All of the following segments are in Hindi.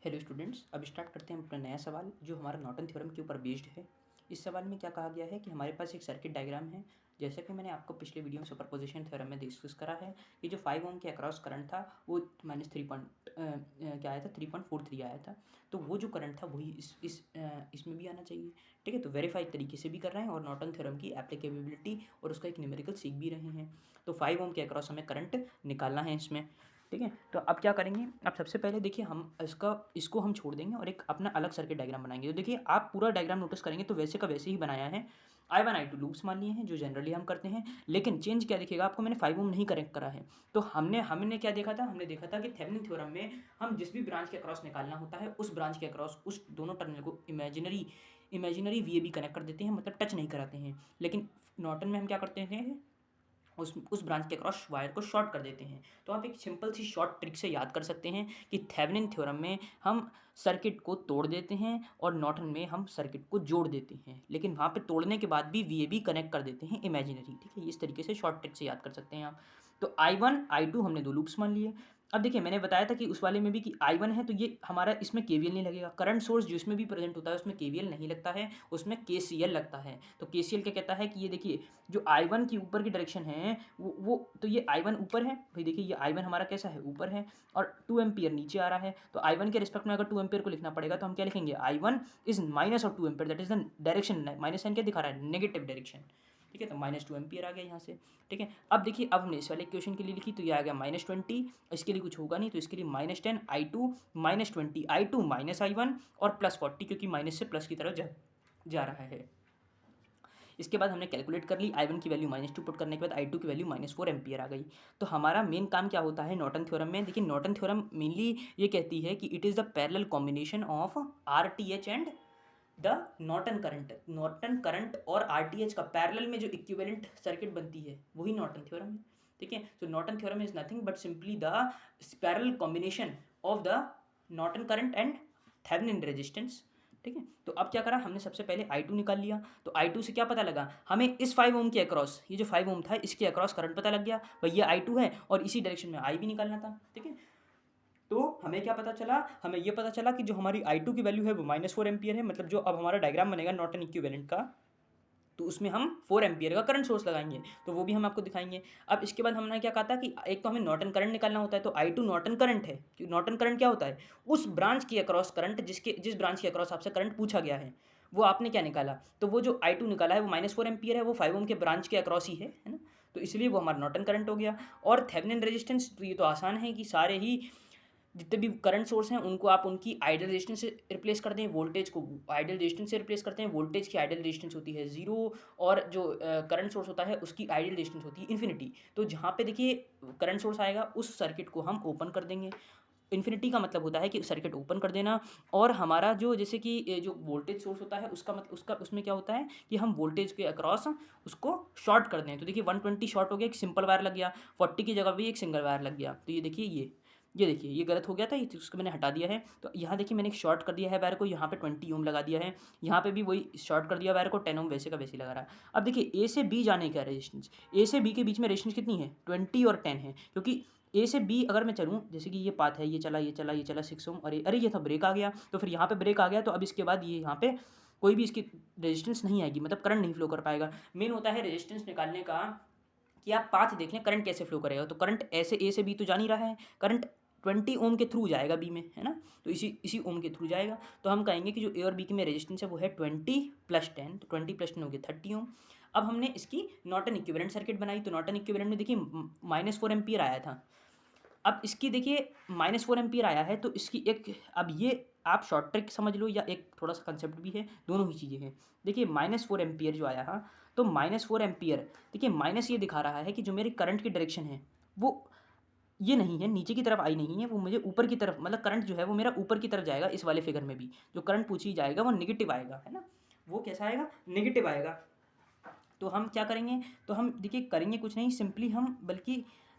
हेलो स्टूडेंट्स, अब स्टार्ट करते हैं अपना नया सवाल जो हमारा नॉर्टन थ्योरम के ऊपर बेस्ड है। इस सवाल में क्या कहा गया है कि हमारे पास एक सर्किट डायग्राम है। जैसा कि मैंने आपको पिछले वीडियो में सुपरपोजिशन थ्योरम में डिस्कस करा है कि जो 5 ओम के अक्रॉस करंट था वो क्या आया था, 3.43 आया था। तो वो जो करंट था वही इसमें भी आना चाहिए। ठीक है, तो वेरीफाइड तरीके से भी कर रहे हैं और नॉर्टन थ्योरम की एप्लीकेबिलिटी और उसका एक न्यूमेरिकल सीख भी रहे हैं। तो 5 ओम के अक्रॉस हमें करंट निकालना है इसमें। ठीक है, तो अब क्या करेंगे, अब सबसे पहले देखिए हम इसको हम छोड़ देंगे और एक अपना अलग सर्किट डायग्राम बनाएंगे। तो देखिए आप पूरा डायग्राम नोटिस करेंगे तो वैसे का वैसे ही बनाया है। I1 I2 लूप्स मान लिए हैं जो जनरली हम करते हैं, लेकिन चेंज क्या दिखेगा आपको, मैंने 5 ओम नहीं करेक्ट करा है। तो हमने क्या देखा था, हमने देखा था कि थेवेनिन थ्योरम में हम जिस भी ब्रांच के अक्रॉस निकालना होता है उस ब्रांच के अक्रॉस उस दोनों टर्मिनल को इमेजिनरी VAB कनेक्ट कर देते हैं, मतलब टच नहीं कराते हैं। लेकिन नॉर्टन में हम क्या करते हैं, उस ब्रांच के अक्रॉस वायर को शॉर्ट कर देते हैं। तो आप एक सिंपल सी शॉर्ट ट्रिक से याद कर सकते हैं कि थेवेनिन थ्योरम में हम सर्किट को तोड़ देते हैं और नॉर्टन में हम सर्किट को जोड़ देते हैं, लेकिन वहाँ पे तोड़ने के बाद भी VAB कनेक्ट कर देते हैं इमेजिनरी। ठीक है, इस तरीके से शॉर्ट ट्रिक से याद कर सकते हैं आप। तो I1 I2 हमने दो लूप्स मान लिए। अब देखिए मैंने बताया था कि उस वाले में भी कि I1 है तो ये हमारा इसमें KVL नहीं लगेगा। करंट सोर्स जिसमें भी प्रेजेंट होता है उसमें KVL नहीं लगता है, उसमें KCL लगता है। तो KCL क्या कहता है कि ये देखिए जो I1 की ऊपर की डायरेक्शन है वो तो ये I1 ऊपर है भाई, देखिए ये I1 हमारा कैसा है, ऊपर है और 2 एम्पियर नीचे आ रहा है। तो I1 के रिस्पेक्ट में अगर 2 एम्पियर को लिखना पड़ेगा तो हम क्या लिखेंगे, I1 is minus of 2 ampere, that is the direction. Minus sign क्या दिखा रहा है, नेगेटिव डायरेक्शन। ठीक है, तो -2 एम्पियर आ गया यहाँ से। ठीक है, अब देखिए अब हमने इस वाले इक्वेशन के लिए लिखी तो ये आ गया -20, इसके लिए कुछ होगा नहीं तो इसके लिए -10 I2 -20 I2 -I1 और +40 क्योंकि माइनस से प्लस की तरफ जा रहा है। इसके बाद हमने कैलकुलेट कर ली, I1 की वैल्यू -2 पुट करने के बाद I2 की वैल्यू -4 एम्पियर आ गई। तो हमारा मेन काम क्या होता है नॉर्टन थ्योरम में, देखिए नॉर्टन थ्योरम मेनली ये कहती है कि it is the parallel combination of RTH and the Norton current और RTH का पैरेलल में जो इक्विवेलेंट सर्किट बनती है वही नॉर्टन थ्योरम है। ठीक है, तो Norton theorem is nothing but simply the parallel combination of the Norton current and Thevenin resistance. ठीक है, तो अब क्या करा हमने, सबसे पहले I2 निकाल लिया। तो I2 से क्या पता लगा हमें, इस 5 ओम के अक्रॉस, ये जो 5 ओम था इसके अक्रॉस करंट पता लग गया भाई, ये I2 है और इसी डायरेक्शन में I भी निकालना था। ठीक है, तो हमें क्या पता चला, हमें ये पता चला कि जो हमारी I2 की वैल्यू है वो -4 एम्पियर है, मतलब जो अब हमारा डायग्राम बनेगा नॉर्टन इक्विवेलेंट का तो उसमें हम 4 एम्पियर का करंट सोर्स लगाएंगे, तो वो भी हम आपको दिखाएंगे। अब इसके बाद हमने क्या कहा था कि एक तो हमें नॉर्टन करंट निकालना होता है, तो I2 नॉर्टन करंट है। क्योंकि नॉर्टन करंट क्या होता है, उस ब्रांच की अक्रॉस करंट जिस ब्रांच के अक्रॉस आपसे करंट पूछा गया है वो आपने क्या निकाला, तो वो जो I2 निकाला है वो -4 एम्पियर है, वो 5 ओम के ब्रांच के अक्रॉस ही है ना, तो इसलिए वो हमारा नॉर्टन करंट हो गया। और थेवेनिन रेजिस्टेंस, तो ये तो आसान है कि सारे ही जितने भी करंट सोर्स हैं उनको आप उनकी आइडियल रेजिस्टेंस से रिप्लेस कर दें, वोल्टेज को आइडियल रेजिस्टेंस से रिप्लेस करते हैं। वोल्टेज की आइडियल रेजिस्टेंस होती है 0 और जो करंट सोर्स होता है उसकी आइडियल रेजिस्टेंस होती है इन्फिनिटी। तो जहाँ पे देखिए करंट सोर्स आएगा उस सर्किट को हम ओपन कर देंगे। इन्फिनिटी का मतलब होता है कि सर्किट ओपन कर देना। और हमारा जो जैसे कि जो वोल्टेज सोर्स होता है उसका मतलब उसका उसमें क्या होता है कि हम वोल्टेज के अक्रॉस उसको शॉर्ट कर दें। तो देखिए 120 शॉर्ट हो गया, एक सिंपल वायर लग गया, 40 की जगह भी एक सिंगल वायर लग गया। तो ये देखिए ये देखिए ये गलत हो गया था, ये उसको मैंने हटा दिया है। तो यहाँ देखिए मैंने शॉर्ट कर दिया है वायर को, यहाँ पे 20 ओम लगा दिया है, यहाँ पे भी वही शॉर्ट कर दिया वायर को, 10 ओम वैसे का वैसे लगा रहा है। अब देखिए ए से बी जाने का रेजिस्टेंस, ए से बी के बीच में रेजिस्टेंस कितनी है, 20 और 10 है। क्योंकि ए से बी अगर मैं चलूँ, जैसे कि ये पाथ है, ये चला 6 ओम, अरे ये था ब्रेक आ गया, तो फिर यहाँ पे ब्रेक आ गया, तो अब इसके बाद ये यहाँ पे कोई भी इसकी रेजिस्टेंस नहीं आएगी, मतलब करंट नहीं फ्लो कर पाएगा। मेन होता है रेजिस्टेंस निकालने का कि आप पाथ देख लें करंट कैसे फ्लो करेगा। तो करंट ऐसे ए से बी तो जा नहीं रहा है, करंट 20 ओम के थ्रू जाएगा बी में, है ना, तो इसी ओम के थ्रू जाएगा। तो हम कहेंगे कि जो ए और बी के में रेजिस्टेंस है वो है 20 + 10, तो 20 + 10 हो गया 30 ओम। अब हमने इसकी नॉर्टन इक्विवेलेंट सर्किट बनाई, तो नॉर्टन इक्विवेलेंट में देखिए -4 एम्पियर आया था। अब इसकी देखिए -4 एम्पियर आया है, तो इसकी एक, अब ये आप शॉर्ट ट्रिक समझ लो या एक थोड़ा सा कंसेप्ट भी है, दोनों ही चीज़ें हैं। देखिए -4 एम्पियर जो आया, हाँ, तो -4 एम्पियर, देखिए माइनस ये दिखा रहा है कि जो मेरी करंट की डायरेक्शन है वो ये नहीं है, नीचे की तरफ आई नहीं है, वो मुझे ऊपर की तरफ, मतलब करंट जो है वो मेरा ऊपर की तरफ जाएगा। इस वाले फिगर में भी जो करंट पूछी जाएगा वो नेगेटिव आएगा, है ना, वो कैसा आएगा, नेगेटिव आएगा। तो हम क्या करेंगे, तो हम देखिए करेंगे कुछ नहीं, सिंपली हम, बल्कि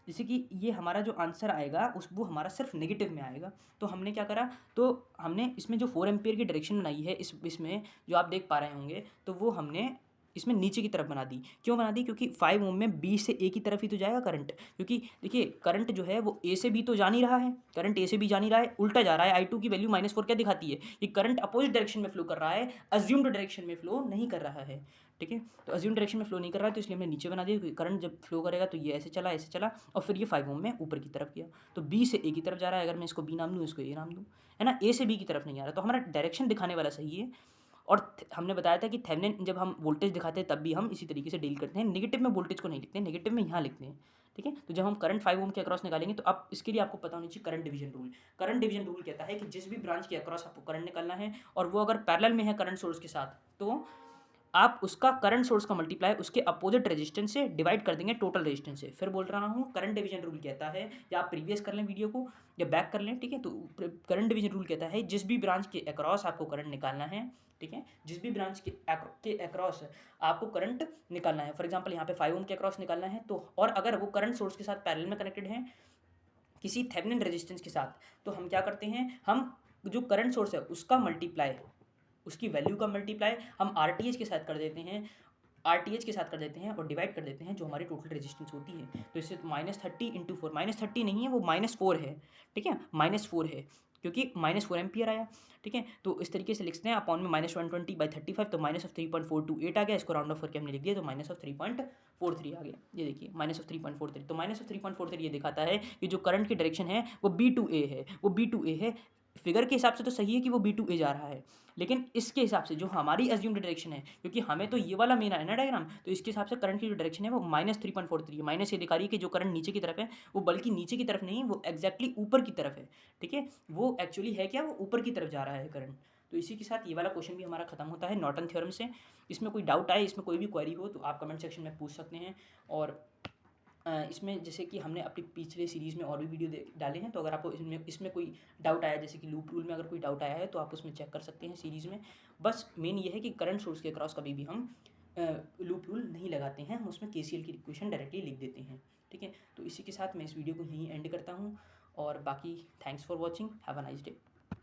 जैसे कि ये हमारा जो आंसर आएगा वो हमारा सिर्फ नेगेटिव में आएगा। तो हमने क्या करा, तो हमने इसमें जो 4 एम्पियर की डायरेक्शन बनाई है इसमें जो आप देख पा रहे होंगे, तो वो हमने इसमें नीचे की तरफ बना दी। क्यों बना दी? क्योंकि 5 ओम में बी से ए की तरफ ही तो जाएगा करंट, क्योंकि देखिए करंट जो है वो ए से बी तो जा नहीं रहा है, करंट ए से बी जा नहीं रहा है, उल्टा जा रहा है। I2 की वैल्यू -4 क्या दिखाती है? ये करंट अपोजिट डायरेक्शन में फ्लो कर रहा है, अज्यूम्ड डायरेक्शन में फ्लो नहीं कर रहा है। ठीक है, तो अज्यूम डायरेक्शन में फ्लो नहीं कर रहा है, तो इसलिए हमने नीचे बना दिया। करंट जब फ्लो करेगा तो ये ऐसे चला और फिर ये 5 ओम में ऊपर की तरफ गया, तो बी से ए की तरफ जा रहा है। अगर मैं इसको बी नाम दूँ, इसको ए नाम दूँ, है ना, ए से बी की तरफ नहीं आ रहा, तो हमारा डायरेक्शन दिखाने वाला सही है। और हमने बताया था कि थेवेनिन जब हम वोल्टेज दिखाते हैं तब भी हम इसी तरीके से डील करते हैं, नेगेटिव में वोल्टेज को नहीं लिखते हैं, नेगेटिव में यहाँ लिखते हैं। ठीक है, तो जब हम करंट 5 ओम के अक्रॉस निकालेंगे तो अब इसके लिए आपको पता होनी चाहिए current division rule. Current division rule कहता है कि जिस भी ब्रांच के अक्रॉस आपको करंट निकालना है और वो अगर पैरेलल में है करंट सोर्स के साथ, तो आप उसका करंट सोर्स का मल्टीप्लाई उसके अपोजिट रेजिस्टेंस से डिवाइड कर देंगे टोटल रेजिस्टेंस से। फिर बोल रहा हूँ, करंट डिवीजन रूल कहता है, या आप प्रीवियस कर लें वीडियो को या बैक कर लें, ठीक है, तो करंट डिवीजन रूल कहता है जिस भी ब्रांच के अक्रॉस आपको करंट निकालना है, ठीक है, जिस भी ब्रांच के अक्रॉस आपको करंट निकालना है, फॉर एग्जांपल यहाँ पे 5 ओम के अक्रॉस निकालना है, तो और अगर वो करंट सोर्स के साथ पैरेलल में कनेक्टेड है किसी थेवेनिन रेजिस्टेंस के साथ, तो हम क्या करते हैं, हम जो करंट सोर्स है उसका मल्टीप्लाई, उसकी वैल्यू का मल्टीप्लाई हम RTH के साथ कर देते हैं, RTH के साथ कर देते हैं और डिवाइड कर देते हैं जो हमारी टोटल रेजिस्टेंस होती है। तो इससे -30 × 4, -30 नहीं है, वो -4 है, ठीक है, -4 है, क्योंकि -4 एम्पियर आया। ठीक है, तो इस तरीके से लिखते हैं अपॉन में -120/35, तो -3.428 आ गया, इसको राउंड ऑफ करके हमने लिख दिया, तो -3.43 आ गया। ये देखिए -3.43, तो -3.43 ये दिखाता है कि जो करंट की डायरेक्शन है वो B2A है, वो B2A है। फिगर के हिसाब से तो सही है कि वो B2A जा रहा है, लेकिन इसके हिसाब से जो हमारी अज्यूम्ड डायरेक्शन है, क्योंकि हमें तो ये वाला मेन है ना डायग्राम, तो इसके हिसाब से करंट की जो डायरेक्शन है वो -3.43 है। माइनस ये दिखा रही है कि जो करंट नीचे की तरफ है वो बल्कि नीचे की तरफ नहीं, वो एग्जैक्टली ऊपर की तरफ है। ठीक है, वो एक्चुअली है क्या, वो ऊपर की तरफ जा रहा है करंट। तो इसी के साथ ये वाला क्वेश्चन भी हमारा खत्म होता है नॉर्टन थ्योरम से। इसमें कोई डाउट आए, इसमें कोई भी क्वेरी हो तो आप कमेंट सेक्शन में पूछ सकते हैं। और इसमें जैसे कि हमने अपनी पिछले सीरीज़ में और भी वीडियो डाले हैं, तो अगर आपको इसमें कोई डाउट आया, जैसे कि लूप रूल में अगर कोई डाउट आया है तो आप उसमें चेक कर सकते हैं सीरीज़ में। बस मेन ये है कि करंट सोर्स के अक्रॉस कभी भी हम लूप रूल नहीं लगाते हैं, हम उसमें KCL की इक्वेशन डायरेक्टली लिख देते हैं। ठीक है, तो इसी के साथ मैं इस वीडियो को यहीं एंड करता हूँ, और बाकी thanks for watching, have a nice day.